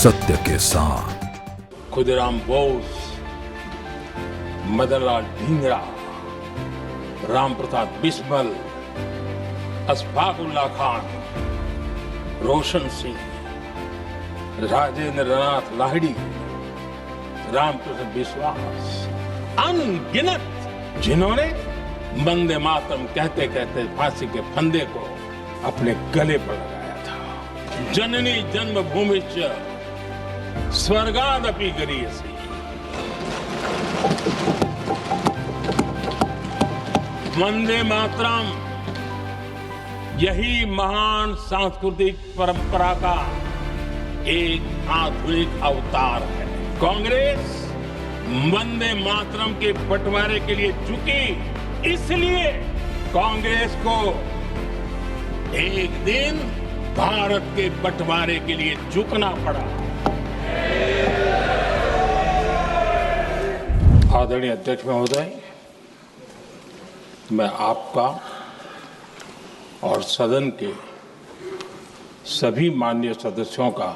सत्य के साथ। खुदीराम बोस, मदनलाल ढींगरा, राम प्रताप बिस्मिल, अशफाकुल्ला खान, रोशन सिंह, राजेंद्र नाथ लाहिड़ी, रामकृष्ण बिस्वास, अनगिनत जिन्होंने वंदे मातरम कहते कहते फांसी के फंदे को अपने गले पर लगाया था। जननी जन्मभूमिश्च स्वर्गादपि गरीयसी। वंदे मातरम यही महान सांस्कृतिक परंपरा का एक आधुनिक अवतार है। कांग्रेस वंदे मातरम के बंटवारे के लिए झुकी, इसलिए कांग्रेस को एक दिन भारत के बंटवारे के लिए झुकना पड़ा। आदरणीय अध्यक्ष महोदय, मैं आपका और सदन के सभी माननीय सदस्यों का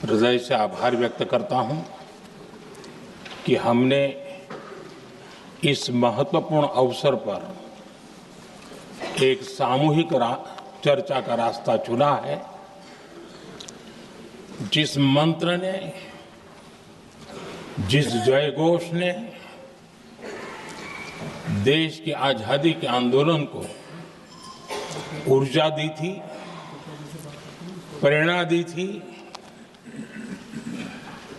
हृदय से आभार व्यक्त करता हूं कि हमने इस महत्वपूर्ण अवसर पर एक सामूहिक चर्चा का रास्ता चुना है, जिस मंत्र ने, जिस जयघोष ने देश की आजादी के आंदोलन को ऊर्जा दी थी, प्रेरणा दी थी,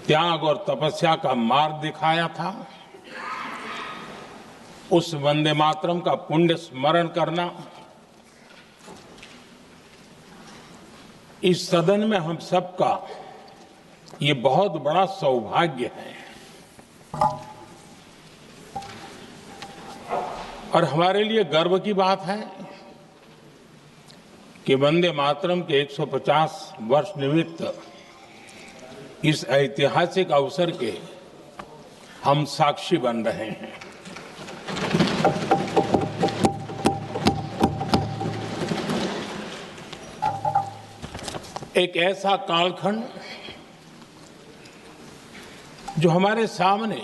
त्याग और तपस्या का मार्ग दिखाया था, उस वंदे मातरम का पुण्य स्मरण करना इस सदन में हम सबका ये बहुत बड़ा सौभाग्य है। और हमारे लिए गर्व की बात है कि वंदे मातरम के 150 वर्ष निमित्त इस ऐतिहासिक अवसर के हम साक्षी बन रहे हैं। एक ऐसा कालखंड जो हमारे सामने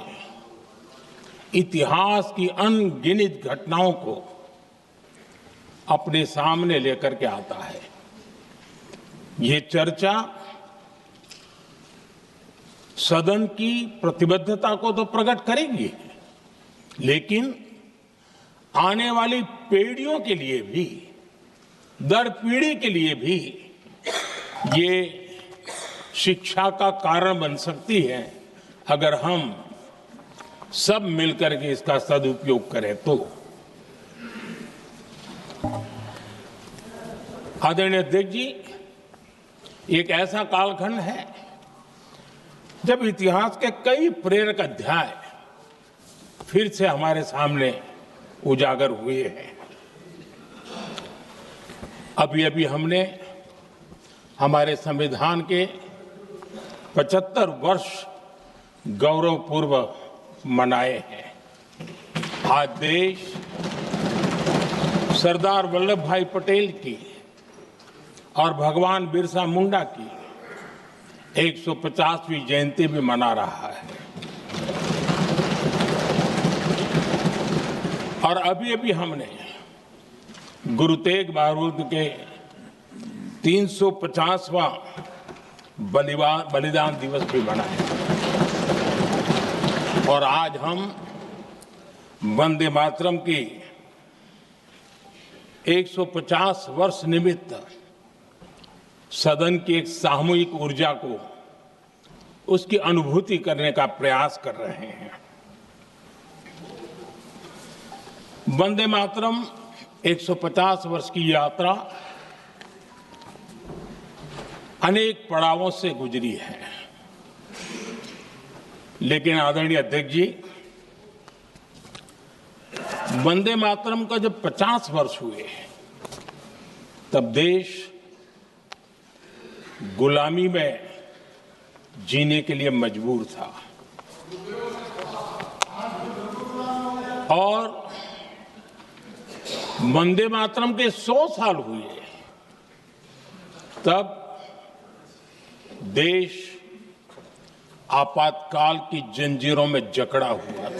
इतिहास की अनगिनत घटनाओं को अपने सामने लेकर के आता है। ये चर्चा सदन की प्रतिबद्धता को तो प्रकट करेगी, लेकिन आने वाली पीढ़ियों के लिए भी, दर पीढ़ी के लिए भी ये शिक्षा का कारण बन सकती है, अगर हम सब मिलकर के इसका सदुपयोग करें तो। आदरणीय अध्यक्ष जी, एक ऐसा कालखंड है जब इतिहास के कई प्रेरक अध्याय फिर से हमारे सामने उजागर हुए हैं। अभी अभी हमने हमारे संविधान के 75 वर्ष गौरवपूर्व मनाए हैं। आज देश सरदार वल्लभ भाई पटेल की और भगवान बिरसा मुंडा की 150वीं जयंती भी मना रहा है। और अभी अभी हमने गुरु तेग बहादुर के 350वां बलिदान दिवस भी मनाया। और आज हम वंदे मातरम की 150 वर्ष निमित्त सदन की एक सामूहिक ऊर्जा को, उसकी अनुभूति करने का प्रयास कर रहे हैं। वंदे मातरम 150 वर्ष की यात्रा अनेक पड़ावों से गुजरी है, लेकिन आदरणीय अध्यक्ष जी, वंदे मातरम का जब 50 वर्ष हुए तब देश गुलामी में जीने के लिए मजबूर था। और वंदे मातरम के 100 साल हुए तब देश आपातकाल की जंजीरों में जकड़ा हुआ था।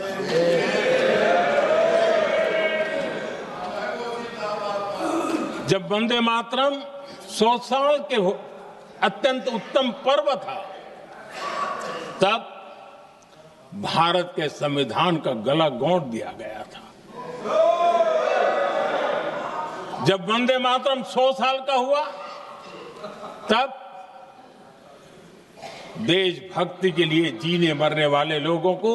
जब वंदे मातरम 100 साल के अत्यंत उत्तम पर्व था, तब भारत के संविधान का गला घोंट दिया गया था। जब वंदे मातरम 100 साल का हुआ, तब देशभक्ति के लिए जीने मरने वाले लोगों को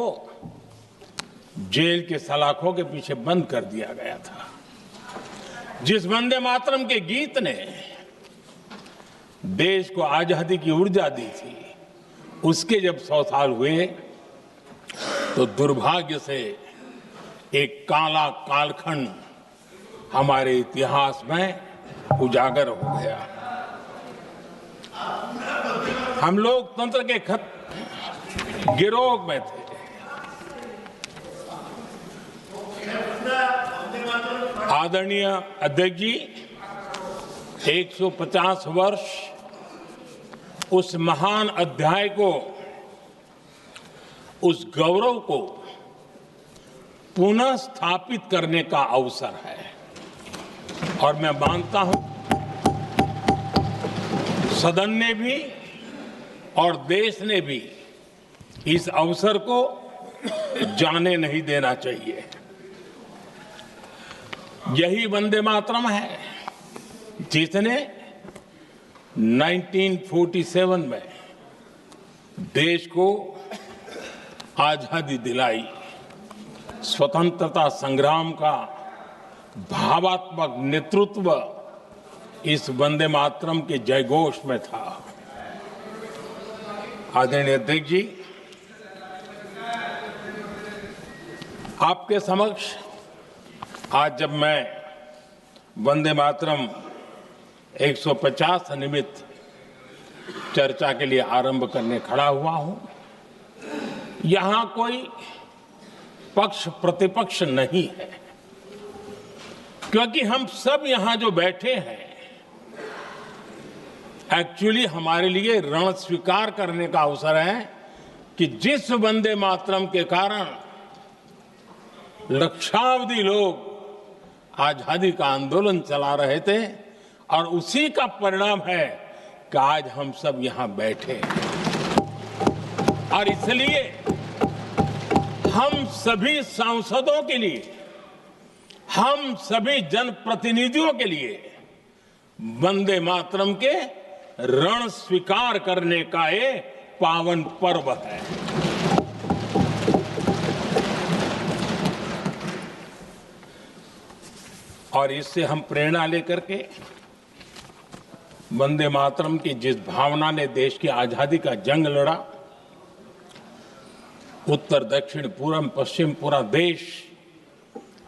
जेल के सलाखों के पीछे बंद कर दिया गया था। जिस वंदे मातरम के गीत ने देश को आजादी की ऊर्जा दी थी, उसके जब 100 साल हुए तो दुर्भाग्य से एक काला कालखंड हमारे इतिहास में उजागर हो गया। हम लोकतंत्र के गिरोह में थे। आदरणीय अध्यक्ष जी, 150 वर्ष उस महान अध्याय को, उस गौरव को पुनः स्थापित करने का अवसर है और मैं मानता हूं सदन ने भी और देश ने भी इस अवसर को जाने नहीं देना चाहिए। यही वंदे मातरम है जिसने 1947 में देश को आजादी दिलाई। स्वतंत्रता संग्राम का भावात्मक नेतृत्व इस वंदे मातरम के जयघोष में था। आदरणीय अध्यक्ष जी, आपके समक्ष आज जब मैं वंदे मातरम 150 निमित्त चर्चा के लिए आरंभ करने खड़ा हुआ हूं, यहां कोई पक्ष प्रतिपक्ष नहीं है, क्योंकि हम सब यहां जो बैठे हैं एक्चुअली हमारे लिए रण स्वीकार करने का अवसर है कि जिस वंदे मातरम के कारण लक्षावधि लोग आजादी का आंदोलन चला रहे थे और उसी का परिणाम है कि आज हम सब यहां बैठे। और इसलिए हम सभी सांसदों के लिए, हम सभी जनप्रतिनिधियों के लिए वंदे मातरम के रण स्वीकार करने का ये पावन पर्व है। और इससे हम प्रेरणा लेकर के वंदे मातरम की जिस भावना ने देश की आजादी का जंग लड़ा, उत्तर दक्षिण पूर्व पश्चिम पूरा देश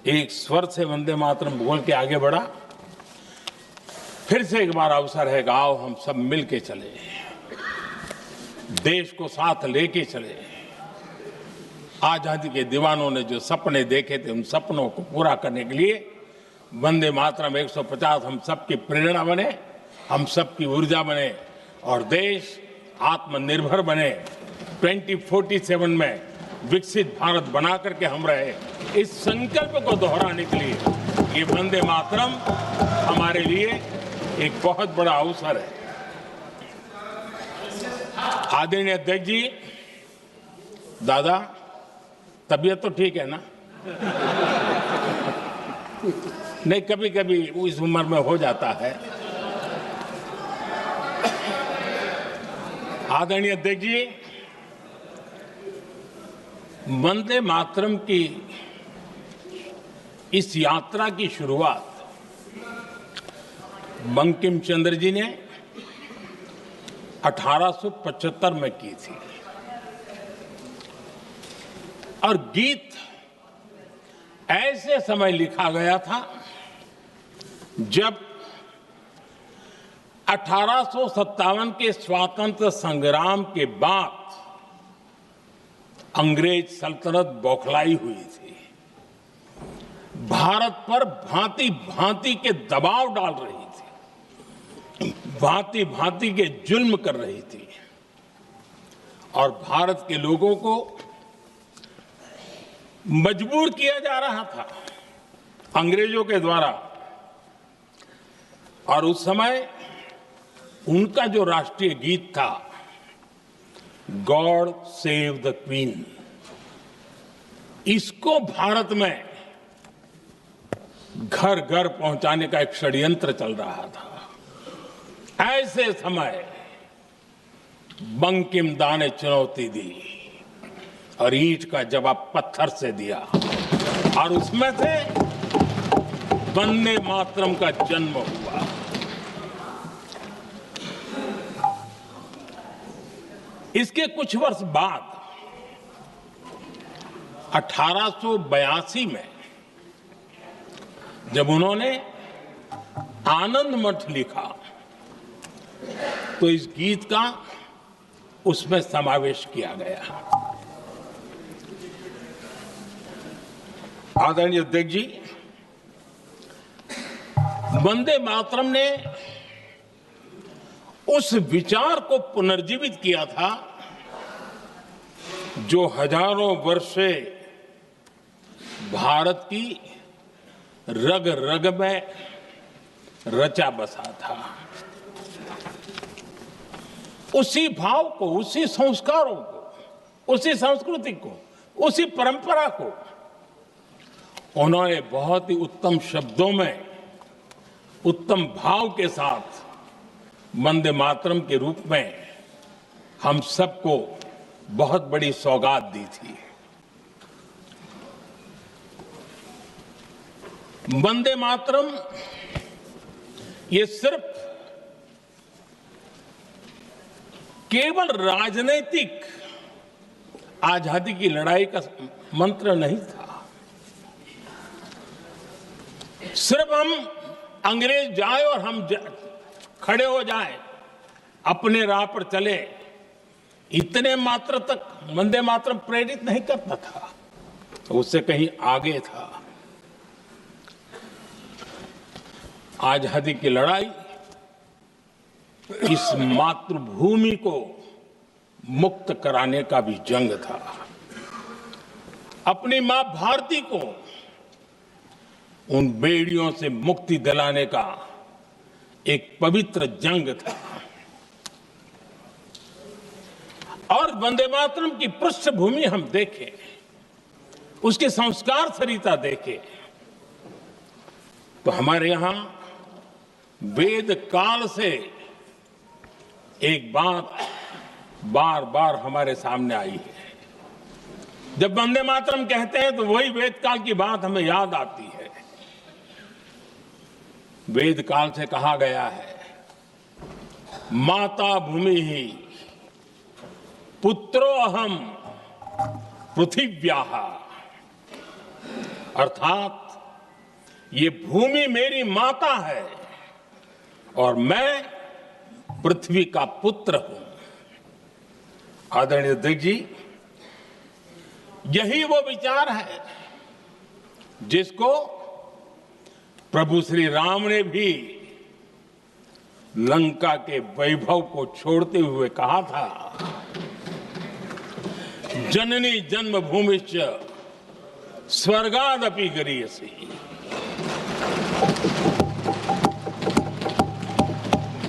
एक स्वर से वंदे मातरम बोल के आगे बढ़ा। फिर से एक बार अवसर है कि आओ हम सब मिल के चले, देश को साथ लेके चले। आजादी के दीवानों ने जो सपने देखे थे, उन सपनों को पूरा करने के लिए वंदे मातरम 150 हम सबकी प्रेरणा बने, हम सबकी ऊर्जा बने और देश आत्मनिर्भर बने। 2047 में विकसित भारत बना करके हम रहे, इस संकल्प को दोहराने के लिए ये वंदे मातरम हमारे लिए एक बहुत बड़ा अवसर है। आदरणीय अध्यक्ष जी, दादा तबीयत तो ठीक है ना? नहीं, कभी कभी इस उम्र में हो जाता है। आदरणीय अध्यक्ष जी, वंदे मातरम की इस यात्रा की शुरुआत बंकिम चंद्र जी ने 1875 में की थी और गीत ऐसे समय लिखा गया था जब 1857 के स्वातंत्र संग्राम के बाद अंग्रेज सल्तनत बौखलाई हुई थी, भारत पर भांति भांति के दबाव डाल रही थी, भांति भांति के जुल्म कर रही थी। और भारत के लोगों को मजबूर किया जा रहा था अंग्रेजों के द्वारा। और उस समय उनका जो राष्ट्रीय गीत था, गॉड सेव द क्वीन, इसको भारत में घर घर पहुंचाने का एक षड्यंत्र चल रहा था। ऐसे समय बंकिम दा ने चुनौती दी और ईंट का जवाब पत्थर से दिया, और उसमें से वंदे मातरम का जन्म हुआ। इसके कुछ वर्ष बाद 1882 में जब उन्होंने आनंद मठ लिखा तो इस गीत का उसमें समावेश किया गया। आदरणीय अध्यक्ष जी, वंदे मातरम ने उस विचार को पुनर्जीवित किया था जो हजारों वर्ष से भारत की रग रग में रचा बसा था। उसी भाव को, उसी संस्कारों को, उसी संस्कृति को, उसी परंपरा को उन्होंने बहुत ही उत्तम शब्दों में, उत्तम भाव के साथ वंदे मातरम के रूप में हम सबको बहुत बड़ी सौगात दी थी। वंदे मातरम ये सिर्फ केवल राजनीतिक आजादी की लड़ाई का मंत्र नहीं था। सिर्फ हम अंग्रेज जाए और हम खड़े हो जाए, अपने राह पर चले, इतने मात्र तक वंदे मातरम प्रेरित नहीं करता था, तो उससे कहीं आगे था। आजादी की लड़ाई इस मातृभूमि को मुक्त कराने का भी जंग था। अपनी मां भारती को उन बेड़ियों से मुक्ति दिलाने का एक पवित्र जंग था। और वंदे मातरम की पृष्ठभूमि हम देखें, उसके संस्कार सरिता देखें, तो हमारे यहां वेद काल से एक बात बार बार हमारे सामने आई है। जब वंदे मातरम कहते हैं तो वही वेद काल की बात हमें याद आती है। वेद काल से कहा गया है, माता भूमि ही पुत्रो अहम पृथिव्याः, अर्थात ये भूमि मेरी माता है और मैं पृथ्वी का पुत्र हूं। आदरणीय अध्यक्ष जी, यही वो विचार है जिसको प्रभु श्री राम ने भी लंका के वैभव को छोड़ते हुए कहा था, जननी जन्मभूमिश्च स्वर्गादपि गरीयसी।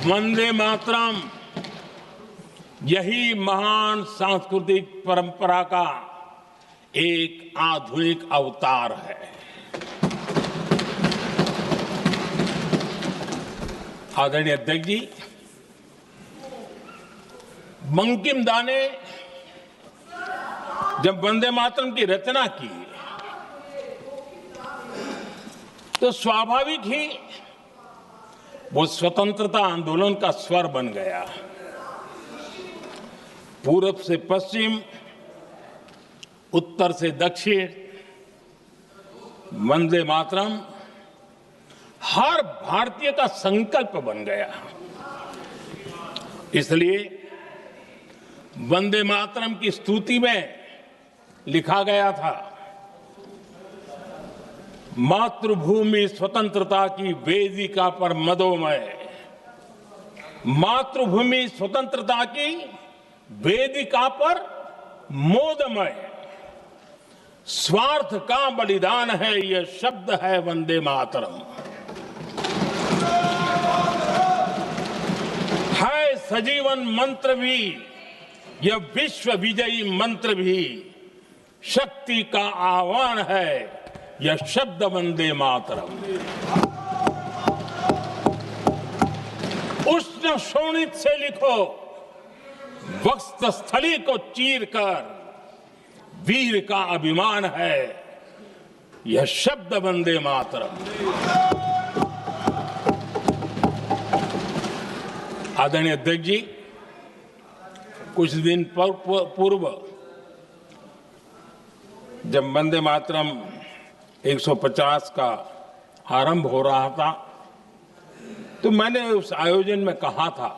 वंदे मातरम यही महान सांस्कृतिक परंपरा का एक आधुनिक अवतार है। आदरणीय अध्यक्ष जी, बंकिम दा ने जब वंदे मातरम की रचना की तो स्वाभाविक ही वो स्वतंत्रता आंदोलन का स्वर बन गया। पूरब से पश्चिम, उत्तर से दक्षिण, वंदे मातरम हर भारतीय का संकल्प बन गया। इसलिए वंदे मातरम की स्तुति में लिखा गया था, मातृभूमि स्वतंत्रता की वेदिका पर मदोमय, मातृभूमि स्वतंत्रता की वेदिका पर मोदमय स्वार्थ का बलिदान है, यह शब्द है वंदे मातरम। है सजीवन मंत्र भी, यह विश्व विजयी मंत्र भी, शक्ति का आह्वान है यह शब्द वंदे मातरम। उष्ण शोणित से लिखो, वक्षस्थली को चीरकर, वीर का अभिमान है यह शब्द वंदे मातरम। आदरणीय अध्यक्ष जी, कुछ दिन पूर्व जब वंदे मातरम 150 का आरंभ हो रहा था, तो मैंने उस आयोजन में कहा था,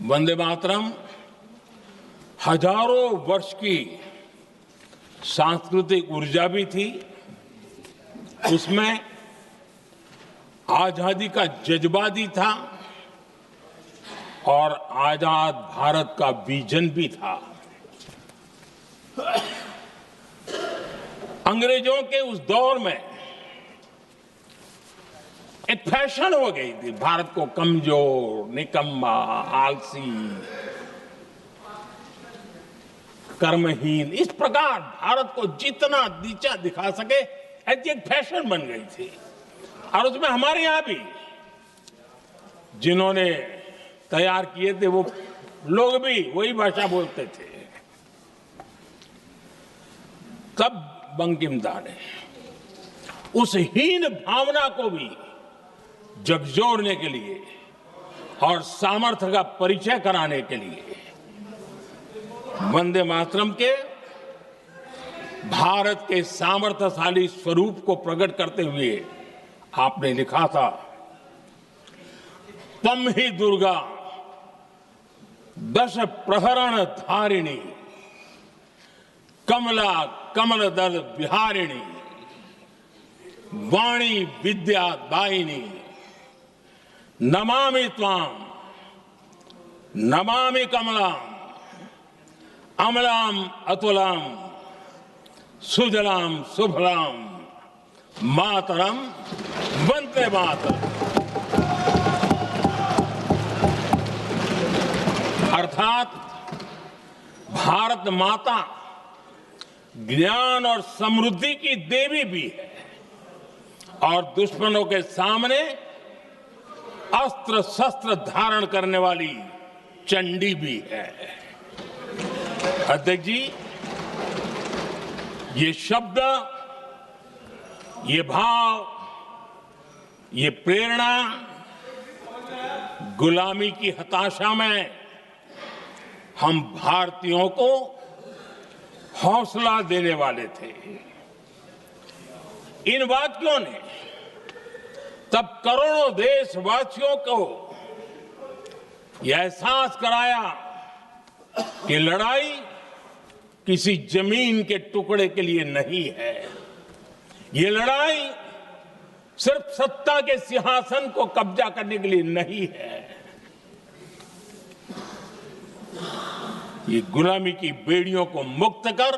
वंदे मातरम हजारों वर्ष की सांस्कृतिक ऊर्जा भी थी, उसमें आजादी का जज्बा भी था और आजाद भारत का विजन भी था। अंग्रेजों के उस दौर में एक फैशन हो गई थी भारत को कमजोर, निकम्मा, आलसी, कर्महीन, इस प्रकार भारत को जितना नीचा दिखा सके ऐसी एक फैशन बन गई थी। और उसमें हमारे यहां भी जिन्होंने तैयार किए थे वो लोग भी वही भाषा बोलते थे। तब बंकिम दा ने उस हीन भावना को भी झकझोरने के लिए और सामर्थ्य का परिचय कराने के लिए वंदे मातरम के भारत के सामर्थ्यशाली स्वरूप को प्रकट करते हुए आपने लिखा था, तम ही दुर्गा दश प्रहरण धारिणी, कमला कमल दल विहारिणी, वाणी विद्या दायिनी, नमामि त्वाम नमामि कमलाम, अमलाम अतुलाम, सुजलाम सुफलाम, मातरम वंदे मातरम। अर्थात भारत माता ज्ञान और समृद्धि की देवी भी है और दुश्मनों के सामने अस्त्र शस्त्र धारण करने वाली चंडी भी है। अध्यक्ष जी, ये शब्द, ये भाव, ये प्रेरणा गुलामी की हताशा में हम भारतीयों को हौसला देने वाले थे। इन वाक्यों ने तब करोड़ों देशवासियों को यह एहसास कराया कि लड़ाई किसी जमीन के टुकड़े के लिए नहीं है, ये लड़ाई सिर्फ सत्ता के सिंहासन को कब्जा करने के लिए नहीं है, ये गुलामी की बेड़ियों को मुक्त कर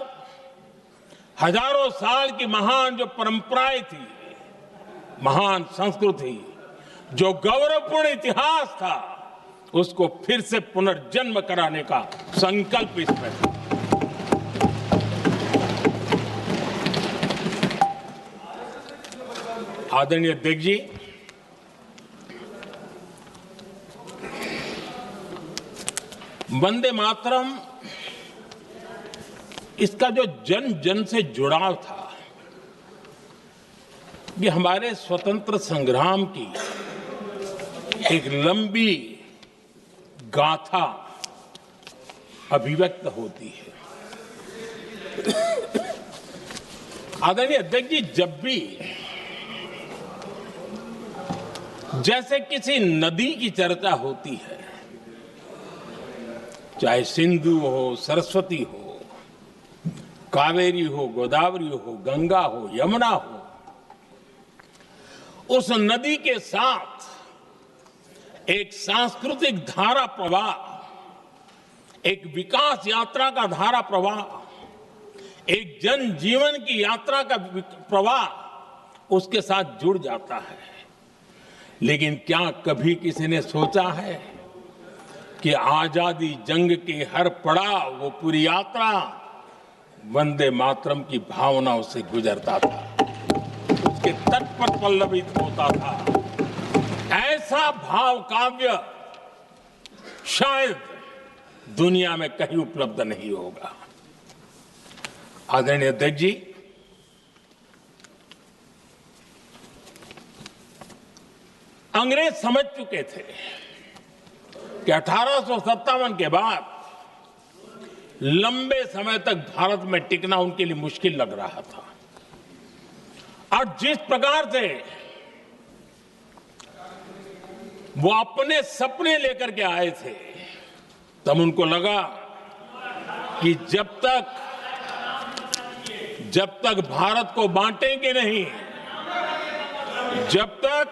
हजारों साल की महान जो परंपराएं थी, महान संस्कृति, जो गौरवपूर्ण इतिहास था, उसको फिर से पुनर्जन्म कराने का संकल्प इसमें था। आदरणीय अध्यक्ष जी, वंदे मातरम, इसका जो जन जन से जुड़ाव था, ये हमारे स्वतंत्र संग्राम की एक लंबी गाथा अभिव्यक्त होती है। आदरणीय अध्यक्ष जी, जब भी जैसे किसी नदी की चर्चा होती है, चाहे सिंधु हो, सरस्वती हो, कावेरी हो, गोदावरी हो, गंगा हो, यमुना हो, उस नदी के साथ एक सांस्कृतिक धारा प्रवाह एक विकास यात्रा का धारा प्रवाह, एक जन जीवन की यात्रा का प्रवाह उसके साथ जुड़ जाता है। लेकिन क्या कभी किसी ने सोचा है कि आजादी जंग के हर पड़ाव, वो पूरी यात्रा वंदे मातरम की भावनाओं से गुजरता था, उसके तट पर पल्लवित होता था। ऐसा भाव काव्य शायद दुनिया में कहीं उपलब्ध नहीं होगा। आदरणीय अध्यक्ष जी, अंग्रेज समझ चुके थे कि 1857 के बाद लंबे समय तक भारत में टिकना उनके लिए मुश्किल लग रहा था। और जिस प्रकार से वो अपने सपने लेकर के आए थे, तब उनको लगा कि जब तक भारत को बांटेंगे नहीं, जब तक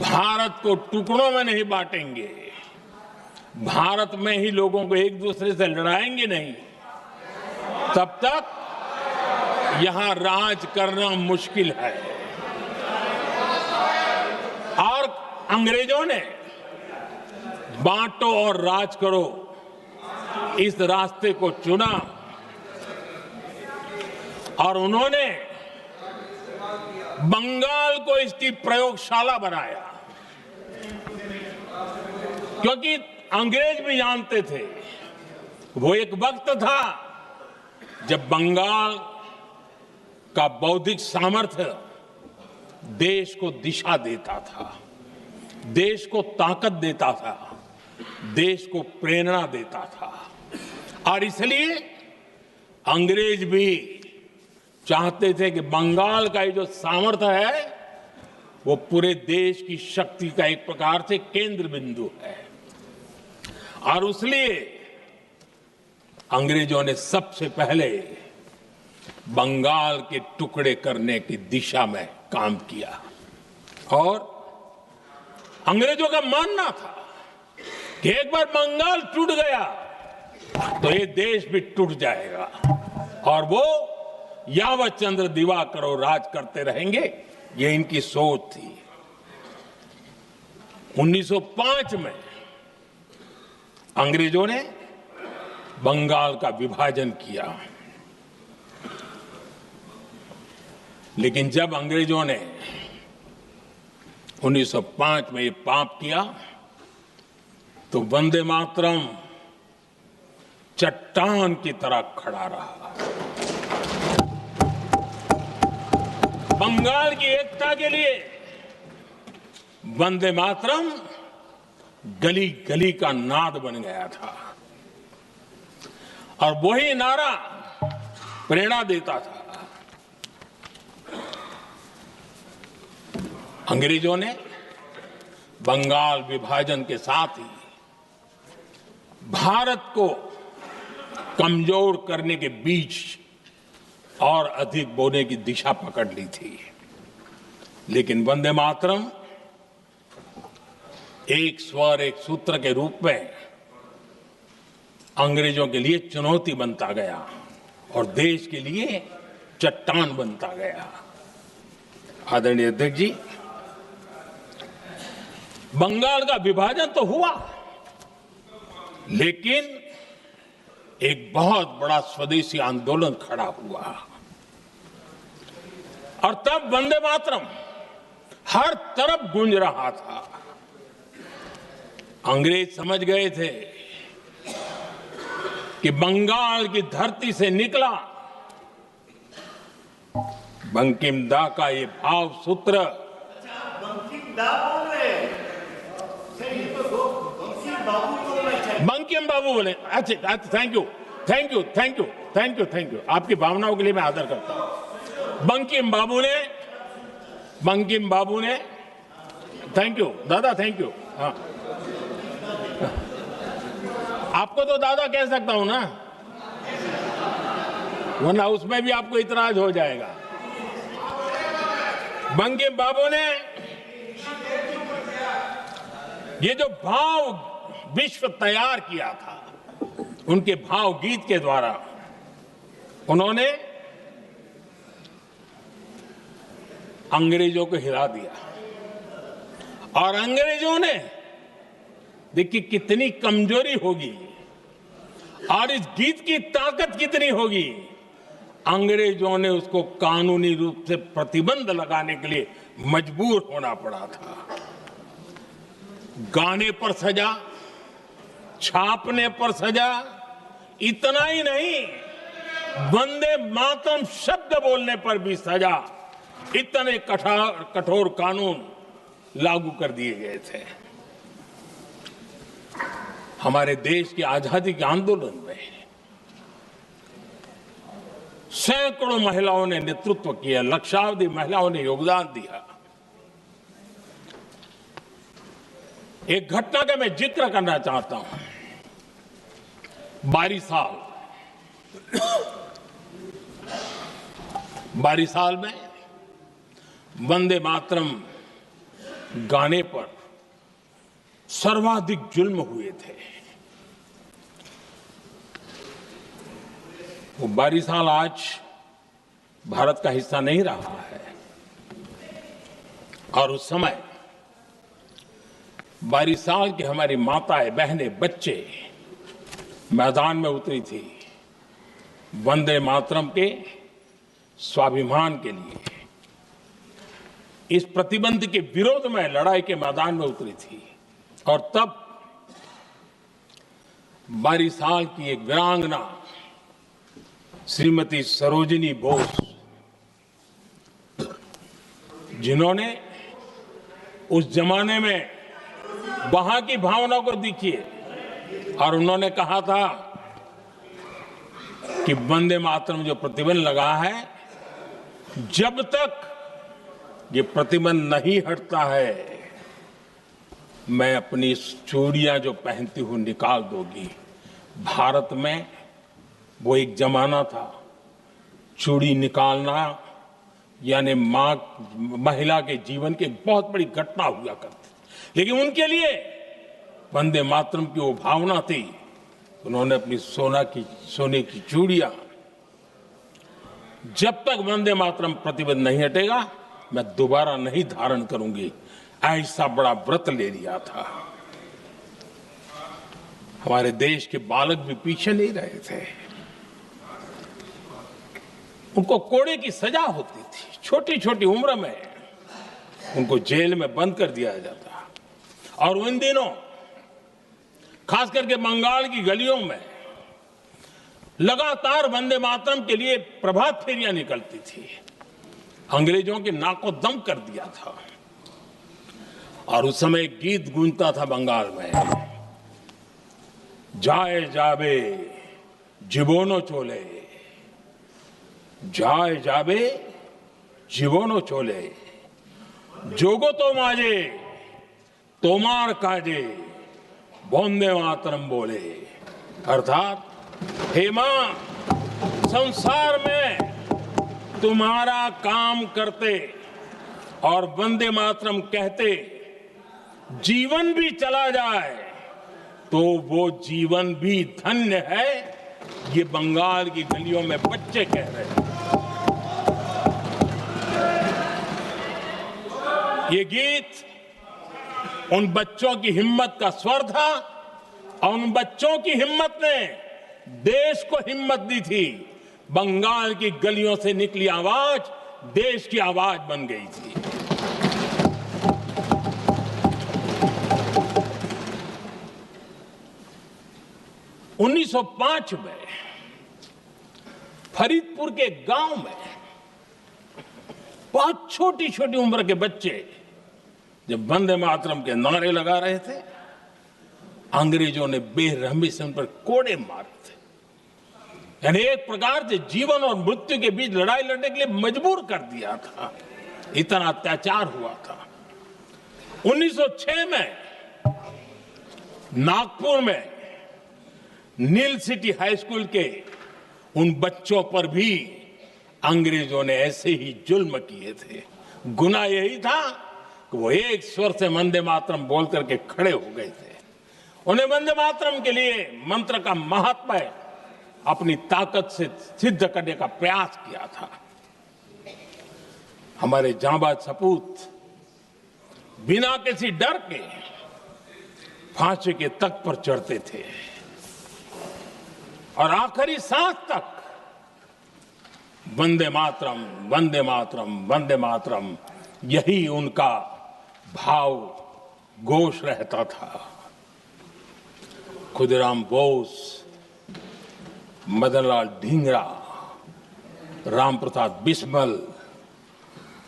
भारत को टुकड़ों में नहीं बांटेंगे, भारत में ही लोगों को एक दूसरे से लड़ाएंगे नहीं, तब तक यहां राज करना मुश्किल है। और अंग्रेजों ने बांटो और राज करो इस रास्ते को चुना और उन्होंने बंगाल को इसकी प्रयोगशाला बनाया, क्योंकि अंग्रेज भी जानते थे वो एक वक्त था जब बंगाल का बौद्धिक सामर्थ्य देश को दिशा देता था, देश को ताकत देता था, देश को प्रेरणा देता था। और इसलिए अंग्रेज भी चाहते थे कि बंगाल का ये जो सामर्थ्य है वो पूरे देश की शक्ति का एक प्रकार से केंद्र बिंदु है। और इसलिए अंग्रेजों ने सबसे पहले बंगाल के टुकड़े करने की दिशा में काम किया। और अंग्रेजों का मानना था कि एक बार बंगाल टूट गया तो ये देश भी टूट जाएगा और वो यावत चंद्र दिवाकरो राज करते रहेंगे, ये इनकी सोच थी। 1905 में अंग्रेजों ने बंगाल का विभाजन किया, लेकिन जब अंग्रेजों ने 1905 में ये पाप किया तो वंदे मातरम चट्टान की तरह खड़ा रहा। बंगाल की एकता के लिए वंदे मातरम गली गली का नाद बन गया था और वही नारा प्रेरणा देता था। अंग्रेजों ने बंगाल विभाजन के साथ ही भारत को कमजोर करने के बीच और अधिक बोने की दिशा पकड़ ली थी। लेकिन वंदे मातरम एक स्वर एक सूत्र के रूप में अंग्रेजों के लिए चुनौती बनता गया और देश के लिए चट्टान बनता गया। आदरणीय अध्यक्ष जी, बंगाल का विभाजन तो हुआ, लेकिन एक बहुत बड़ा स्वदेशी आंदोलन खड़ा हुआ और तब वंदे मातरम हर तरफ गूंज रहा था। अंग्रेज समझ गए थे कि बंगाल की धरती से निकला बंकिम दा का ये भाव सूत्र, बंकिम बाबू बोले। अच्छा, thank you thank you thank you thank you thank you, आपकी भावनाओं के लिए मैं आदर करता हूं। बंकिम बाबू ने थैंक यू दादा, थैंक यू। हाँ, आपको तो दादा कह सकता हूं ना, वरना उसमें भी आपको इतराज हो जाएगा। बंकिम बाबू ने ये जो भाव विश्व तैयार किया था, उनके भावगीत के द्वारा उन्होंने अंग्रेजों को हिला दिया। और अंग्रेजों ने, देखिए कितनी कमजोरी होगी और इस गीत की ताकत कितनी होगी, अंग्रेजों ने उसको कानूनी रूप से प्रतिबंध लगाने के लिए मजबूर होना पड़ा था। गाने पर सजा, छापने पर सजा, इतना ही नहीं, वंदे मातरम शब्द बोलने पर भी सजा। इतने कठोर कानून लागू कर दिए गए थे। हमारे देश की आजादी के आंदोलन में सैकड़ों महिलाओं ने नेतृत्व किया, लक्षावधि महिलाओं ने योगदान दिया। एक घटना का मैं जिक्र करना चाहता हूं। 22 साल में वंदे मातरम गाने पर सर्वाधिक जुल्म हुए थे। वो 22 साल आज भारत का हिस्सा नहीं रहा है। और उस समय 22 साल की हमारी माताएं, बहनें, बच्चे मैदान में उतरी थी वंदे मातरम के स्वाभिमान के लिए। इस प्रतिबंध के विरोध में लड़ाई के मैदान में उतरी थी। और तब 22 साल की एक वीरांगना श्रीमती सरोजिनी बोस, जिन्होंने उस जमाने में वहां की भावना को देखिए, और उन्होंने कहा था कि वंदे मातरम जो प्रतिबंध लगा है, जब तक ये प्रतिबंध नहीं हटता है, मैं अपनी चूड़ियां जो पहनती हूं निकाल दूंगी। भारत में वो एक जमाना था, चूड़ी निकालना यानी महिला के जीवन की एक बहुत बड़ी घटना हुआ करती। लेकिन उनके लिए वंदे मातरम की वो भावना थी, उन्होंने अपनी सोने की चूड़ियां, जब तक वंदे मातरम प्रतिबंध नहीं हटेगा मैं दोबारा नहीं धारण करूंगी, ऐसा बड़ा व्रत ले लिया था। हमारे देश के बालक भी पीछे नहीं रहे थे। उनको कोड़े की सजा होती थी, छोटी छोटी उम्र में उनको जेल में बंद कर दिया जाता। और उन दिनों खास करके बंगाल की गलियों में लगातार वंदे मातरम के लिए प्रभात फेरियां निकलती थी। अंग्रेजों के नाको दम कर दिया था। और उस समय गीत गूंजता था बंगाल में, जाए जाबे जीवनो चोले, जाए जाबे जीवनो चोले, जोगो तो माजे तोमार काजे, वंदे मातरम बोले। अर्थात हे मां, संसार में तुम्हारा काम करते और वंदे मातरम कहते जीवन भी चला जाए तो वो जीवन भी धन्य है। ये बंगाल की गलियों में बच्चे कह रहे हैं। ये गीत उन बच्चों की हिम्मत का स्वर था और उन बच्चों की हिम्मत ने देश को हिम्मत दी थी। बंगाल की गलियों से निकली आवाज देश की आवाज बन गई थी। उन्नीस 1905 में फरीदपुर के गांव में बहुत छोटी छोटी उम्र के बच्चे जब वंदे मातरम के नारे लगा रहे थे, अंग्रेजों ने बेरहमी से उन पर कोड़े मारे थे। यानी एक प्रकार से जीवन और मृत्यु के बीच लड़ाई लड़ने के लिए मजबूर कर दिया था। इतना अत्याचार हुआ था। 1906 में नागपुर में नील सिटी हाई स्कूल के उन बच्चों पर भी अंग्रेजों ने ऐसे ही जुल्म किए थे। गुनाह यही था कि वो एक स्वर से वंदे मातरम बोल करके खड़े हो गए थे। उन्हें वंदे मातरम के लिए मंत्र का महात्म्य अपनी ताकत से सिद्ध करने का प्रयास किया था। हमारे जांबाज सपूत बिना किसी डर के फांसी के तख्त पर चढ़ते थे और आखिरी सांस तक वंदे मातरम, वंदे मातरम, वंदे मातरम, यही उनका भाव घोष रहता था। खुदीराम बोस, मदनलाल ढींगरा, राम प्रसाद बिस्मल,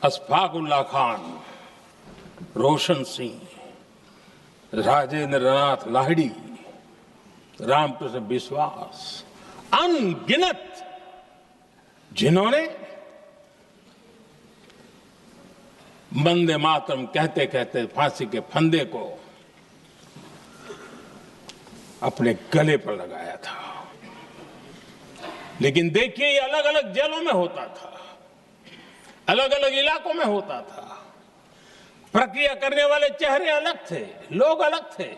अशफाक उल्लाह खान, रोशन सिंह, राजेंद्र नाथ लाहिड़ी, रामकृष्ण बिस्वास, अनगिनत जिन्होंने वंदे मातरम कहते कहते फांसी के फंदे को अपने गले पर लगाया था। लेकिन देखिए, ये अलग अलग जेलों में होता था, अलग अलग इलाकों में होता था। प्रक्रिया करने वाले चेहरे अलग थे, लोग अलग थे,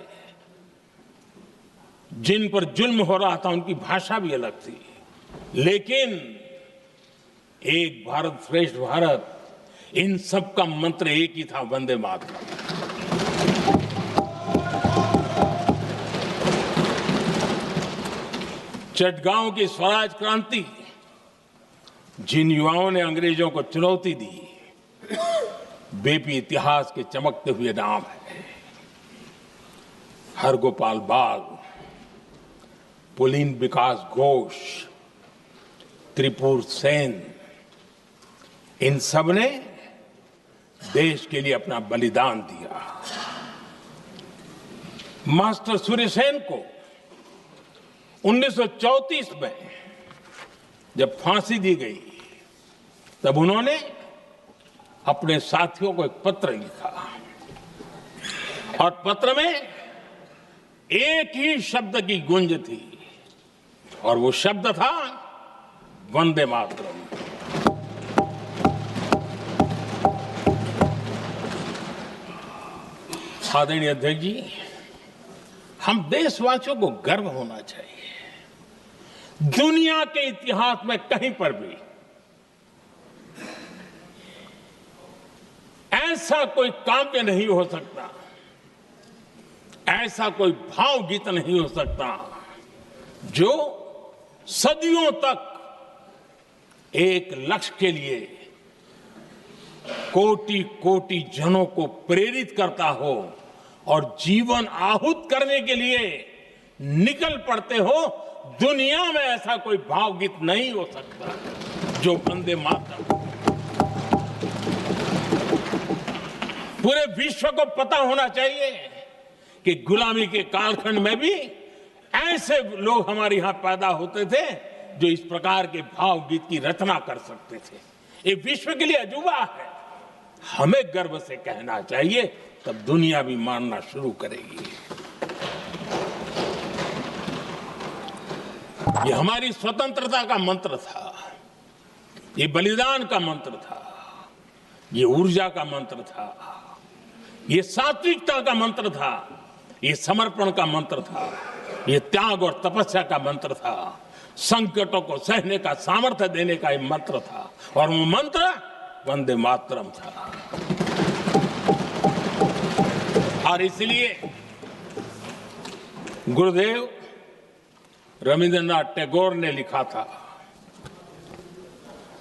जिन पर जुल्म हो रहा था उनकी भाषा भी अलग थी। लेकिन एक भारत श्रेष्ठ भारत, इन सब का मंत्र एक ही था, वंदे मातरम। चटगांव की स्वराज क्रांति, जिन युवाओं ने अंग्रेजों को चुनौती दी, वे भी इतिहास के चमकते हुए नाम है। हरगोपाल बाग, पुलिन विकास घोष, त्रिपुर सेन, इन सब ने देश के लिए अपना बलिदान दिया। मास्टर सूर्यसेन को 1934 में जब फांसी दी गई, तब उन्होंने अपने साथियों को एक पत्र लिखा और पत्र में एक ही शब्द की गूंज थी और वो शब्द था वंदे मातरम। आदरणीय अध्यक्ष जी, हम देशवासियों को गर्व होना चाहिए। दुनिया के इतिहास में कहीं पर भी ऐसा कोई काव्य नहीं हो सकता, ऐसा कोई भावगीत नहीं हो सकता जो सदियों तक एक लक्ष्य के लिए कोटि कोटि जनों को प्रेरित करता हो और जीवन आहूत करने के लिए निकल पड़ते हो। दुनिया में ऐसा कोई भावगीत नहीं हो सकता जो वंदे मातरम। पूरे विश्व को पता होना चाहिए कि गुलामी के कालखंड में भी ऐसे लोग हमारे यहां पैदा होते थे जो इस प्रकार के भावगीत की रचना कर सकते थे। ये विश्व के लिए अजूबा है, हमें गर्व से कहना चाहिए, तब दुनिया भी मानना शुरू करेगी। ये हमारी स्वतंत्रता का मंत्र था, ये बलिदान का मंत्र था, ये ऊर्जा का मंत्र था, ये सात्विकता का मंत्र था, ये समर्पण का मंत्र था, ये त्याग और तपस्या का मंत्र था, संकटों को सहने का सामर्थ्य देने का ये मंत्र था और वो मंत्र वंदे मातरम था। और इसलिए गुरुदेव रविंद्रनाथ टैगोर ने लिखा था,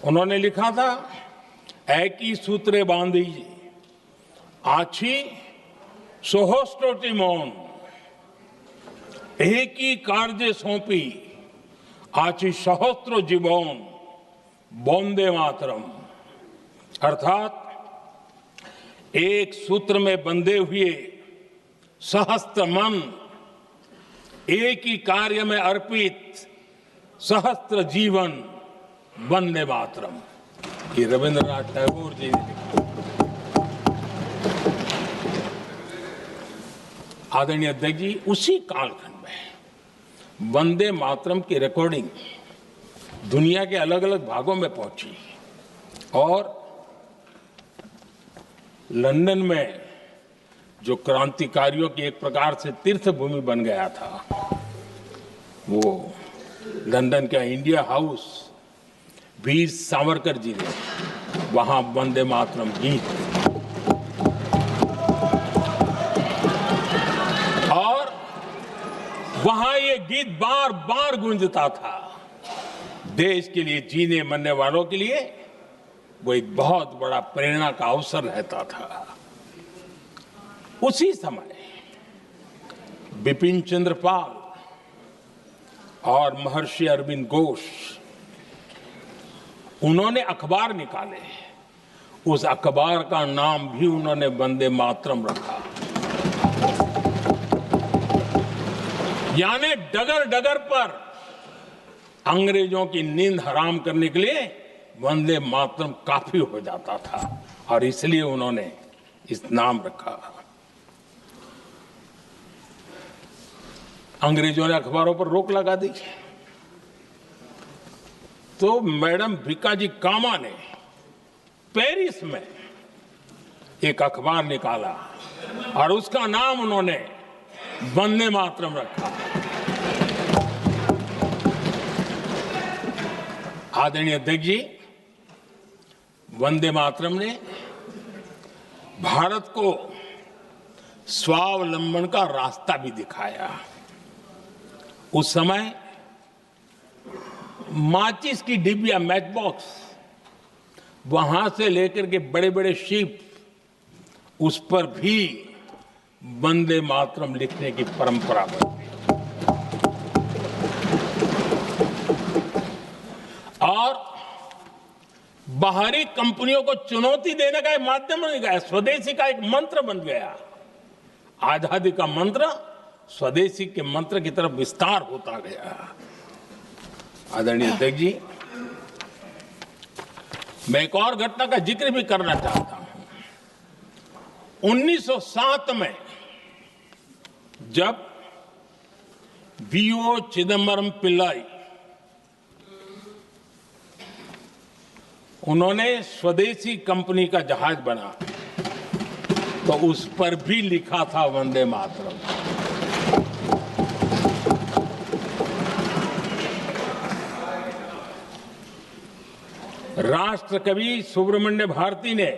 उन्होंने लिखा था, एकी सूत्रे बांधी आछी सोहोस्टोटी मौन, एक ही कार्य सौंपी आची सहस्त्र जीवन वंदे मातरम। अर्थात एक सूत्र में बंधे हुए सहस्त्र मन, एक ही कार्य में अर्पित सहस्त्र जीवन वंदे मातरम। ये रविंद्रनाथ टैगोर जी ने लिखा। आदरणीय अध्यक्ष जी, उसी कालखंड में वंदे मातरम की रिकॉर्डिंग दुनिया के अलग अलग भागों में पहुंची और लंदन में जो क्रांतिकारियों की एक प्रकार से तीर्थ भूमि बन गया था, वो लंदन का इंडिया हाउस, वीर सावरकर जी ने वहां वंदे मातरम गीत और वहां ये गीत बार बार गूंजता था। देश के लिए जीने मरने वालों के लिए वो एक बहुत बड़ा प्रेरणा का अवसर रहता था। उसी समय बिपिन चंद्र पाल और महर्षि अरविंद घोष, उन्होंने अखबार निकाले। उस अखबार का नाम भी उन्होंने वंदे मातरम रखा। यानी डगर डगर पर अंग्रेजों की नींद हराम करने के लिए वंदे मातरम काफी हो जाता था और इसलिए उन्होंने इस नाम रखा। अंग्रेजों ने अखबारों पर रोक लगा दी तो मैडम भीकाजी कामा ने पेरिस में एक अखबार निकाला और उसका नाम उन्होंने वंदे मातरम रखा। आदरणीय अध्यक्ष जी, वंदे मातरम ने भारत को स्वावलंबन का रास्ता भी दिखाया। उस समय माचिस की डिबिया, मैच बॉक्स, वहां से लेकर के बड़े बड़े शिप, उस पर भी वंदे मातरम लिखने की परंपरा बनी और बाहरी कंपनियों को चुनौती देने का एक माध्यम बन गया। स्वदेशी का एक मंत्र बन गया। आजादी का मंत्र स्वदेशी के मंत्र की तरफ विस्तार होता गया। आदरणीय अध्यक्ष जी, मैं एक और घटना का जिक्र भी करना चाहता हूं। 1907 में जब वीओ चिदम्बरम पिल्लाई, उन्होंने स्वदेशी कंपनी का जहाज बना तो उस पर भी लिखा था वंदे मातरम। राष्ट्र कवि सुब्रमण्य भारती ने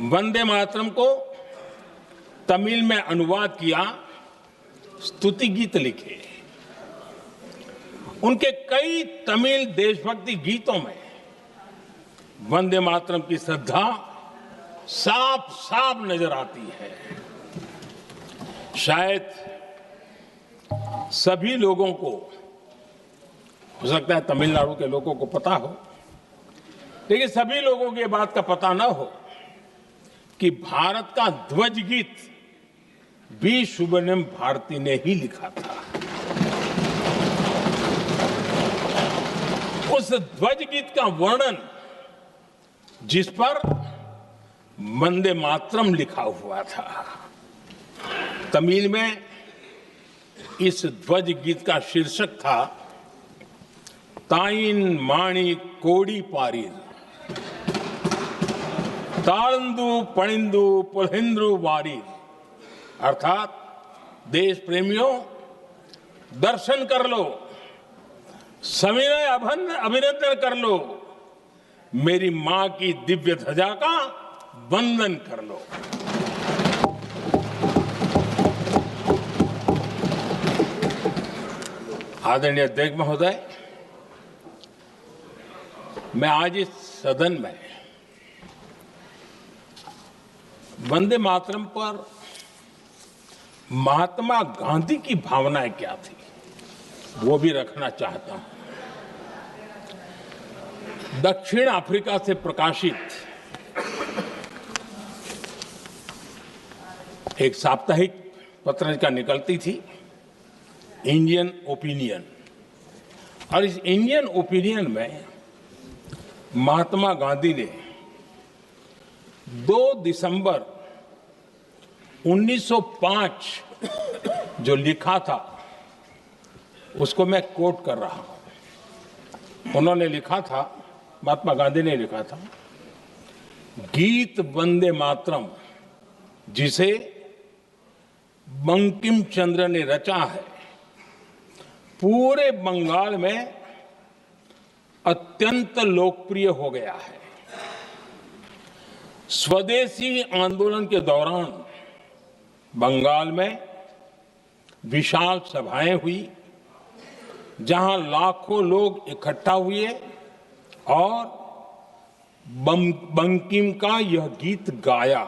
वंदे मातरम को तमिल में अनुवाद किया, स्तुति गीत लिखे। उनके कई तमिल देशभक्ति गीतों में वंदे मातरम की श्रद्धा साफ साफ नजर आती है। शायद सभी लोगों को, हो सकता है तमिलनाडु के लोगों को पता हो, लेकिन सभी लोगों को ये बात का पता न हो कि भारत का ध्वज गीत भी सुब्रमण्यम भारती ने ही लिखा था। उस ध्वज गीत का वर्णन, जिस पर वंदे मातरम लिखा हुआ था, तमिल में इस ध्वज गीत का शीर्षक था ताइन माणी कोड़ी पारीर, तालंदु पणिंदु पुलहिंद्रु वारीर। अर्थात देश प्रेमियों, दर्शन कर लो, सविनय अभिनंदन कर लो, मेरी मां की दिव्य ध्वजा का वंदन कर लो। आदरणीय अध्यक्ष महोदय, मैं आज इस सदन में वंदे मातरम पर महात्मा गांधी की भावनाएं क्या थी वो भी रखना चाहता हूं। दक्षिण अफ्रीका से प्रकाशित एक साप्ताहिक पत्रिका निकलती थी, इंडियन ओपिनियन, और इस इंडियन ओपिनियन में महात्मा गांधी ने 2 दिसंबर 1905 जो लिखा था उसको मैं कोट कर रहा हूं। उन्होंने लिखा था, महात्मा गांधी ने लिखा था, गीत वंदे मातरम जिसे बंकिम चंद्र ने रचा है, पूरे बंगाल में अत्यंत लोकप्रिय हो गया है। स्वदेशी आंदोलन के दौरान बंगाल में विशाल सभाएं हुई, जहां लाखों लोग इकट्ठा हुए और बंकिम का यह गीत गाया।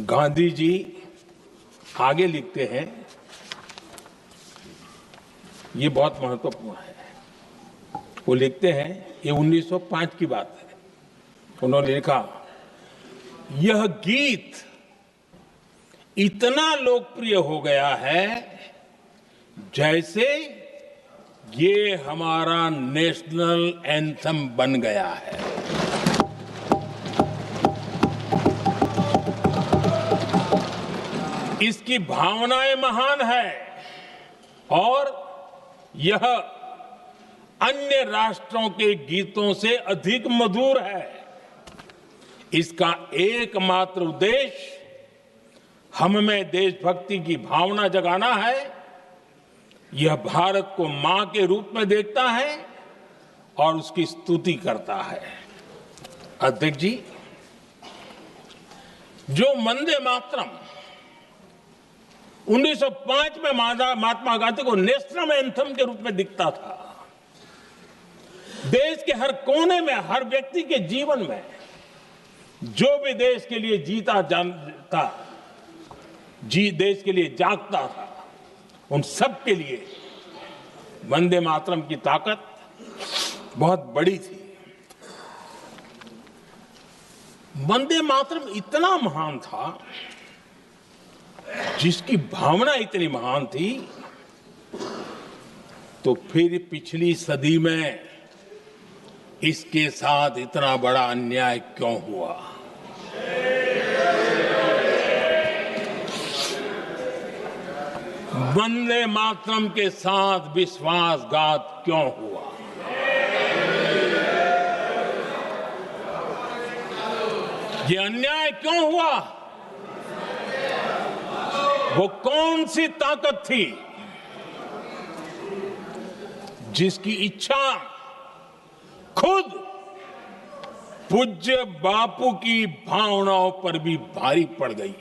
गांधी जी आगे लिखते हैं, ये बहुत महत्वपूर्ण है। वो लिखते हैं, ये 1905 की बात है। उन्होंने लिखा, यह गीत इतना लोकप्रिय हो गया है जैसे ये हमारा नेशनल एंथम बन गया है। इसकी भावनाएं महान है और यह अन्य राष्ट्रों के गीतों से अधिक मधुर है। इसका एकमात्र उद्देश्य हम में देशभक्ति की भावना जगाना है। यह भारत को मां के रूप में देखता है और उसकी स्तुति करता है। अध्यक्ष जी, जो वंदे मातरम 1905 में महात्मा गांधी को नेशनल एंथम के रूप में दिखता था, देश के हर कोने में, हर व्यक्ति के जीवन में जो भी देश के लिए जीता जानता, देश के लिए जागता था, उन सब के लिए वंदे मातरम की ताकत बहुत बड़ी थी। वंदे मातरम इतना महान था, जिसकी भावना इतनी महान थी, तो फिर पिछली सदी में इसके साथ इतना बड़ा अन्याय क्यों हुआ? वंदे मातरम के साथ विश्वासघात क्यों हुआ? ये अन्याय क्यों हुआ? वो कौन सी ताकत थी जिसकी इच्छा खुद पूज्य बापू की भावनाओं पर भी भारी पड़ गई,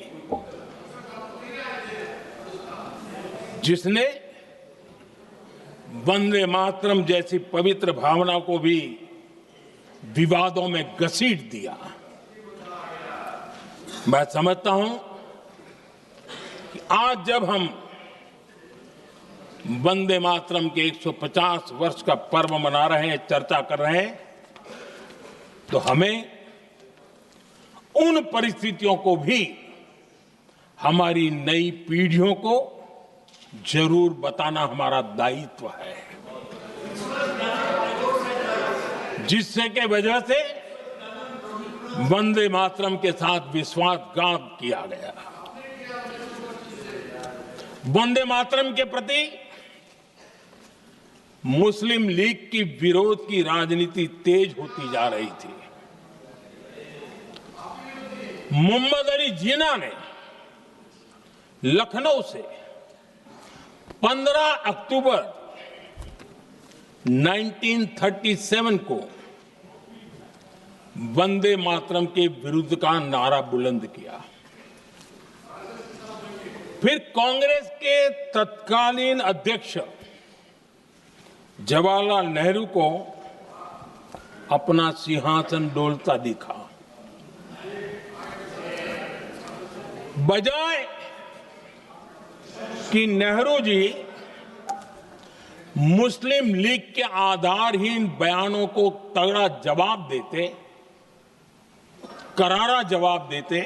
जिसने वंदे मातरम जैसी पवित्र भावना को भी विवादों में घसीट दिया। मैं समझता हूं कि आज जब हम वंदे मातरम के 150 वर्ष का पर्व मना रहे हैं, चर्चा कर रहे हैं, तो हमें उन परिस्थितियों को भी हमारी नई पीढ़ियों को जरूर बताना हमारा दायित्व है, जिससे के वजह से वंदे मातरम के साथ विश्वासघात किया गया। वंदे मातरम के प्रति मुस्लिम लीग की विरोध की राजनीति तेज होती जा रही थी। मोहम्मद अली जिन्ना ने लखनऊ से 15 अक्टूबर 1937 को वंदे मातरम के विरुद्ध का नारा बुलंद किया। फिर कांग्रेस के तत्कालीन अध्यक्ष जवाहरलाल नेहरू को अपना सिंहासन डोलता दिखा। बजाय कि नेहरू जी मुस्लिम लीग के आधारहीन बयानों को तगड़ा जवाब देते, करारा जवाब देते,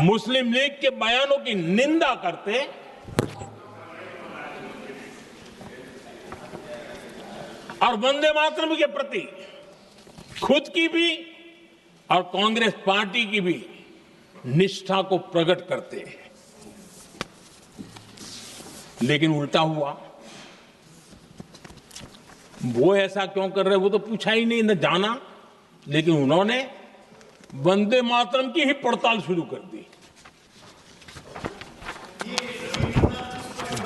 मुस्लिम लीग के बयानों की निंदा करते, और वंदे मातरम के प्रति खुद की भी और कांग्रेस पार्टी की भी निष्ठा को प्रकट करते हैं। लेकिन उल्टा हुआ। वो ऐसा क्यों कर रहे, वो तो पूछा ही नहीं, न जाना। लेकिन उन्होंने वंदे मातरम की ही पड़ताल शुरू कर दी।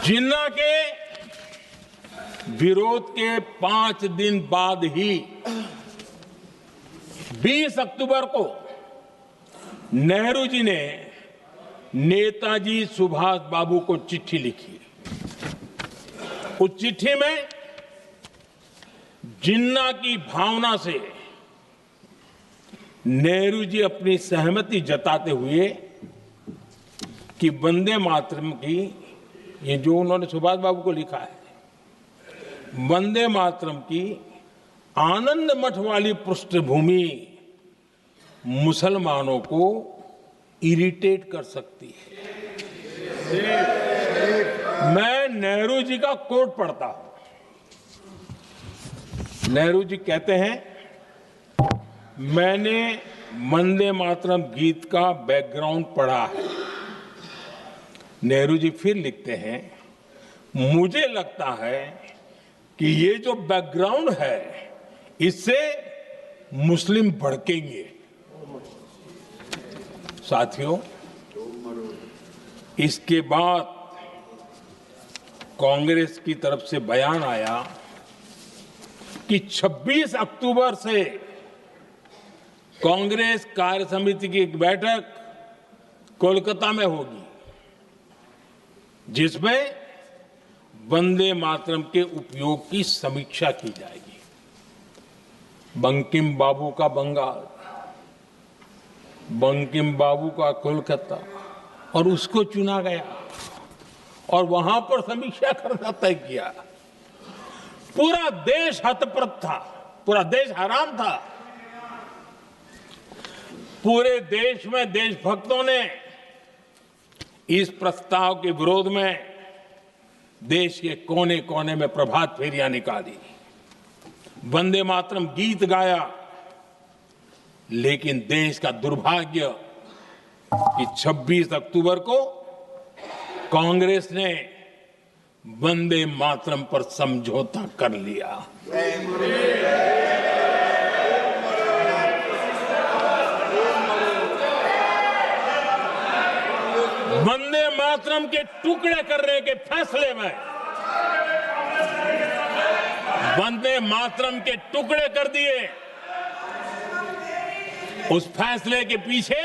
जिन्ना के विरोध के 5 दिन बाद ही 20 अक्टूबर को नेहरू जी ने नेताजी सुभाष बाबू को चिट्ठी लिखी। उस चिट्ठी में जिन्ना की भावना से नेहरू जी अपनी सहमति जताते हुए कि वंदे मातरम की, ये जो उन्होंने सुभाष बाबू को लिखा है, वंदे मातरम की आनंद मठ वाली पृष्ठभूमि मुसलमानों को इरिटेट कर सकती है। मैं नेहरू जी का कोट पढ़ता हूं। नेहरू जी कहते हैं, मैंने वंदे मातरम गीत का बैकग्राउंड पढ़ा है। नेहरू जी फिर लिखते हैं, मुझे लगता है कि ये जो बैकग्राउंड है इससे मुस्लिम भड़केंगे। साथियों, इसके बाद कांग्रेस की तरफ से बयान आया कि 26 अक्टूबर से कांग्रेस कार्य समिति की एक बैठक कोलकाता में होगी, जिसमें वंदे मातरम के उपयोग की समीक्षा की जाएगी। बंकिम बाबू का बंगाल, बंकिम बाबू का कोलकाता, और उसको चुना गया और वहां पर समीक्षा करना तय किया। पूरा देश हतप्रभ था, पूरा देश हैरान था। पूरे देश में देशभक्तों ने इस प्रस्ताव के विरोध में देश के कोने कोने में प्रभात फेरियां निकाली, वंदे मातरम गीत गाया। लेकिन देश का दुर्भाग्य कि 26 अक्टूबर को कांग्रेस ने वंदे मातरम पर समझौता कर लिया। वंदे मातरम के टुकड़े करने के फैसले में, वंदे मातरम के टुकड़े कर दिए। उस फैसले के पीछे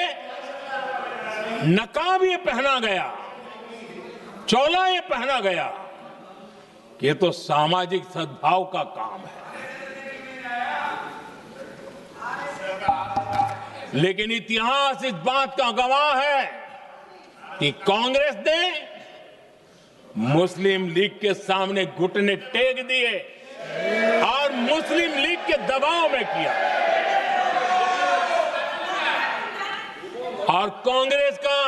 नकाब ये पहना गया, चोला ये पहना गया कि ये तो सामाजिक सद्भाव का काम है। लेकिन इतिहास इस बात का गवाह है कि कांग्रेस ने मुस्लिम लीग के सामने घुटने टेक दिए और मुस्लिम लीग के दबाव में किया। और कांग्रेस का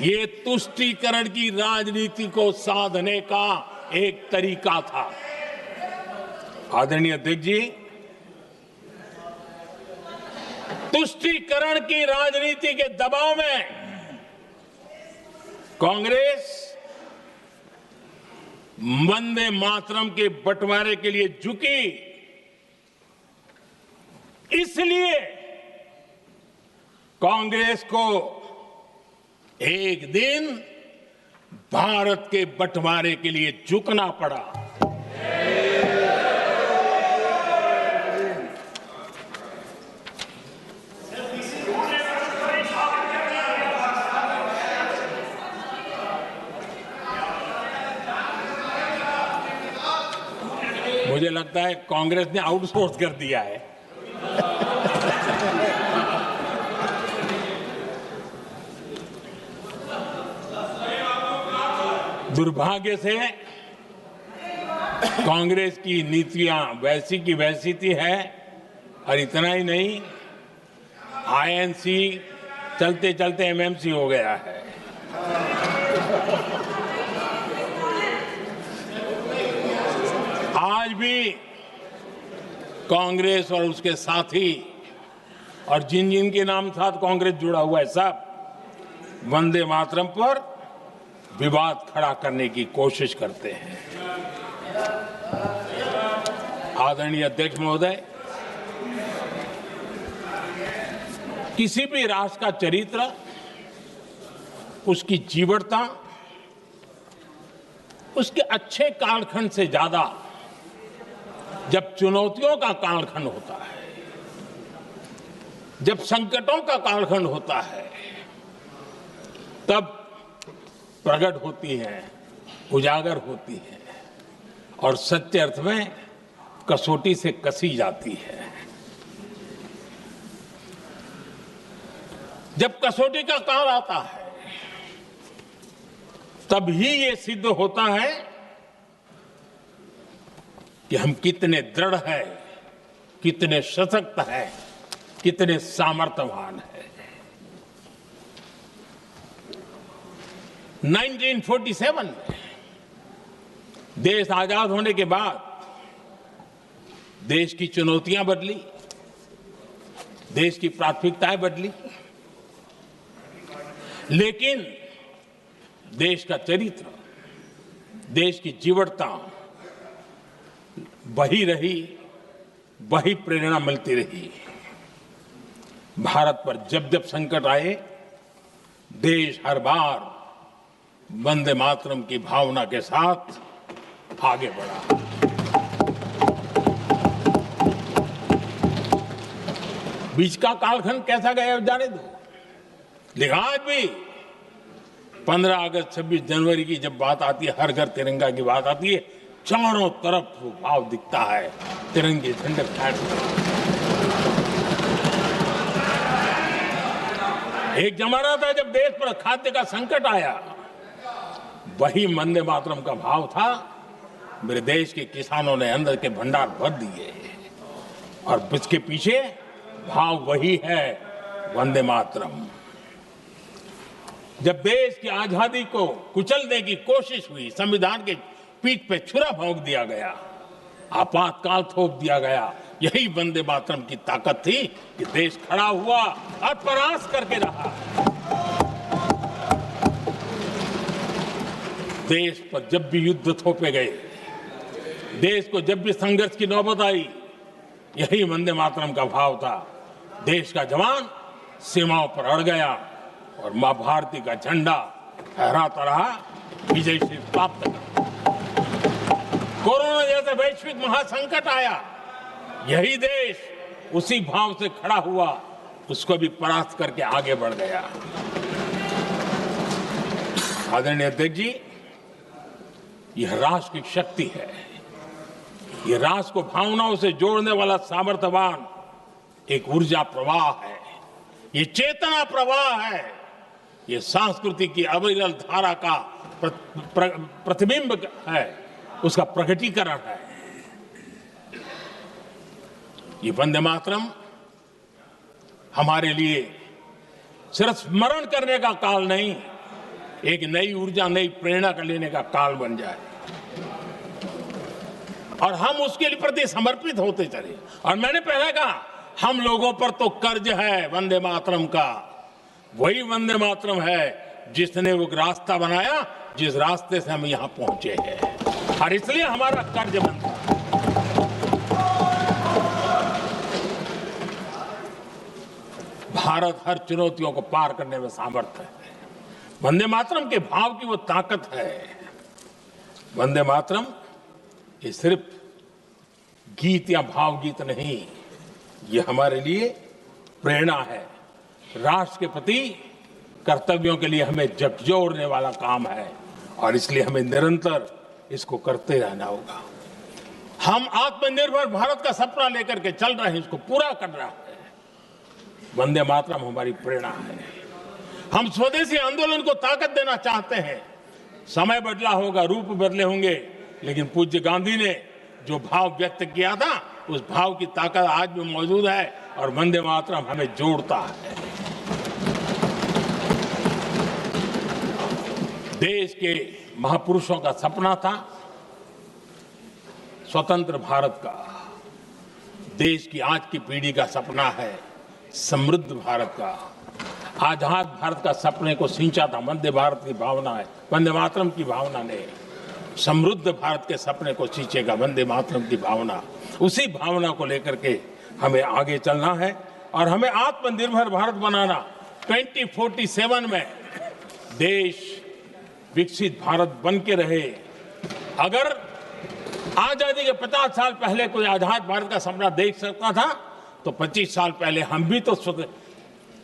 ये तुष्टीकरण की राजनीति को साधने का एक तरीका था। आदरणीय अध्यक्ष जी, तुष्टीकरण की राजनीति के दबाव में कांग्रेस वंदे मातरम के बंटवारे के लिए झुकी। इसलिए कांग्रेस को एक दिन भारत के बंटवारे के लिए झुकना पड़ा। मुझे लगता है कांग्रेस ने आउटसोर्स कर दिया है। दुर्भाग्य से कांग्रेस की नीतियां वैसी की वैसी थी है, और इतना ही नहीं, आईएनसी चलते चलते एमएमसी हो गया है। आज भी कांग्रेस और उसके साथी और जिन जिन के नाम साथ कांग्रेस जुड़ा हुआ है, सब वंदे मातरम पर विवाद खड़ा करने की कोशिश करते हैं। आदरणीय अध्यक्ष महोदय, किसी भी राष्ट्र का चरित्र, उसकी जीवटता, उसके अच्छे कालखंड से ज्यादा जब चुनौतियों का कालखंड होता है, जब संकटों का कालखंड होता है, तब प्रकट होती है, उजागर होती है और सच्चे अर्थ में कसौटी से कसी जाती है। जब कसौटी का काल आता है, तब ही ये सिद्ध होता है कि हम कितने दृढ़ हैं, कितने सशक्त हैं, कितने सामर्थ्यवान हैं। 1947 में देश आजाद होने के बाद देश की चुनौतियां बदली, देश की प्राथमिकताएं बदली, लेकिन देश का चरित्र, देश की जीवटता वही रही, वही प्रेरणा मिलती रही। भारत पर जब जब संकट आए, देश हर बार वंदे मातरम की भावना के साथ आगे बढ़ा। बीच का कालखंड कैसा गया जाने दो, लेकिन आज भी 15 अगस्त 26 जनवरी की जब बात आती है, हर घर तिरंगा की बात आती है, चारों तरफ वो भाव दिखता है, तिरंगे झंडे फहराते। एक जमाना था जब देश पर खाद्य का संकट आया, वही वंदे मातरम का भाव था। मेरे देश के किसानों ने अंदर के भंडार भर दिए और इसके पीछे भाव वही है, वंदे मातरम। जब देश की आजादी को कुचलने की कोशिश हुई, संविधान के पीठ पे छुरा भोंक दिया गया, आपातकाल थोप दिया गया, यही वंदे मातरम की ताकत थी कि देश खड़ा हुआ और परास्त करके रहा। देश पर जब भी युद्ध थोपे गए, देश को जब भी संघर्ष की नौबत आई, यही वंदे मातरम का भाव था। देश का जवान सीमाओं पर अड़ गया और मां भारती का झंडा फहराता रहा, विजय श्री प्राप्त कर। कोरोना जैसे वैश्विक महासंकट आया, यही देश उसी भाव से खड़ा हुआ, उसको भी परास्त करके आगे बढ़ गया। आदरणीय अध्यक्ष जी, यह राष्ट्र की शक्ति है, यह राष्ट्र को भावनाओं से जोड़ने वाला सामर्थ्यवान एक ऊर्जा प्रवाह है, ये चेतना प्रवाह है, ये संस्कृति की अविरल धारा का प्रतिबिंब है, उसका प्रकटीकरण है। ये वंदे मातरम हमारे लिए सिर्फ स्मरण करने का काल नहीं, एक नई ऊर्जा, नई प्रेरणा का लेने का काल बन जाए और हम उसके लिए प्रति समर्पित होते चले। और मैंने पहले कहा, हम लोगों पर तो कर्ज है वंदे मातरम का। वही वंदे मातरम है जिसने वो रास्ता बनाया, जिस रास्ते से हम यहां पहुंचे हैं, और इसलिए हमारा कर्ज बनता है। भारत हर चुनौतियों को पार करने में सामर्थ्य है। वंदे मातरम के भाव की वो ताकत है। वंदे मातरम ये सिर्फ गीत या भावगीत नहीं, ये हमारे लिए प्रेरणा है। राष्ट्र के प्रति कर्तव्यों के लिए हमें झकझोरने वाला काम है और इसलिए हमें निरंतर इसको करते रहना होगा। हम आत्मनिर्भर भारत का सपना लेकर के चल रहे हैं, इसको पूरा कर रहे हैं। वंदे मातरम हमारी प्रेरणा है। हम स्वदेशी आंदोलन को ताकत देना चाहते हैं। समय बदला होगा, रूप बदले होंगे, लेकिन पूज्य गांधी ने जो भाव व्यक्त किया था, उस भाव की ताकत आज भी मौजूद है और वंदे मातरम हमें जोड़ता है। देश के महापुरुषों का सपना था स्वतंत्र भारत का। देश की आज की पीढ़ी का सपना है समृद्ध भारत का। आजाद भारत का सपने को सिंचा था वंदे भारत की भावना है, वंदे मातरम की भावना ने। समृद्ध भारत के सपने को सींचेगा वंदे मातरम की भावना। उसी भावना को लेकर के हमें आगे चलना है और हमें आत्मनिर्भर भारत बनाना 2047 में देश विकसित भारत बन के रहे। अगर आजादी के 50 साल पहले कोई आजाद भारत का सपना देख सकता था तो 25 साल पहले हम भी तो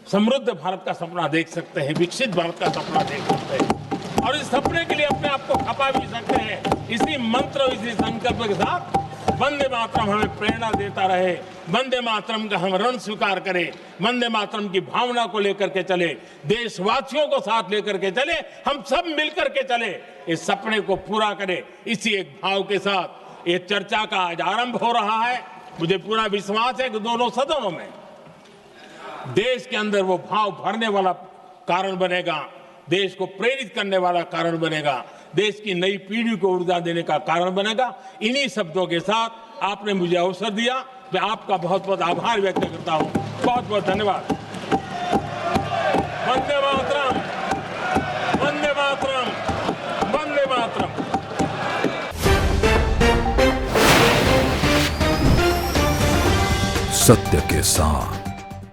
समृद्ध भारत का सपना देख सकते हैं, विकसित भारत का सपना देख सकते हैं और इस सपने के लिए अपने आप को खपा भी सकते हैं। इसी मंत्र, इसी संकल्प के साथ वंदे मातरम हमें प्रेरणा देता रहे। वंदे मातरम का हम रण स्वीकार करें, वंदे मातरम की भावना को लेकर के चले, देशवासियों को साथ लेकर के चले, हम सब मिलकर के चले, इस सपने को पूरा करें। इसी एक भाव के साथ ये चर्चा का आज आरंभ हो रहा है। मुझे पूरा विश्वास है कि दोनों सदनों में देश के अंदर वो भाव भरने वाला कारण बनेगा, देश को प्रेरित करने वाला कारण बनेगा, देश की नई पीढ़ी को ऊर्जा देने का कारण बनेगा। इन्हीं शब्दों के साथ आपने मुझे अवसर दिया, मैं आपका बहुत बहुत आभार व्यक्त करता हूं। बहुत बहुत धन्यवाद। वंदे मातरम, वंदे मातरम, वंदे मातरम। सत्य के साथ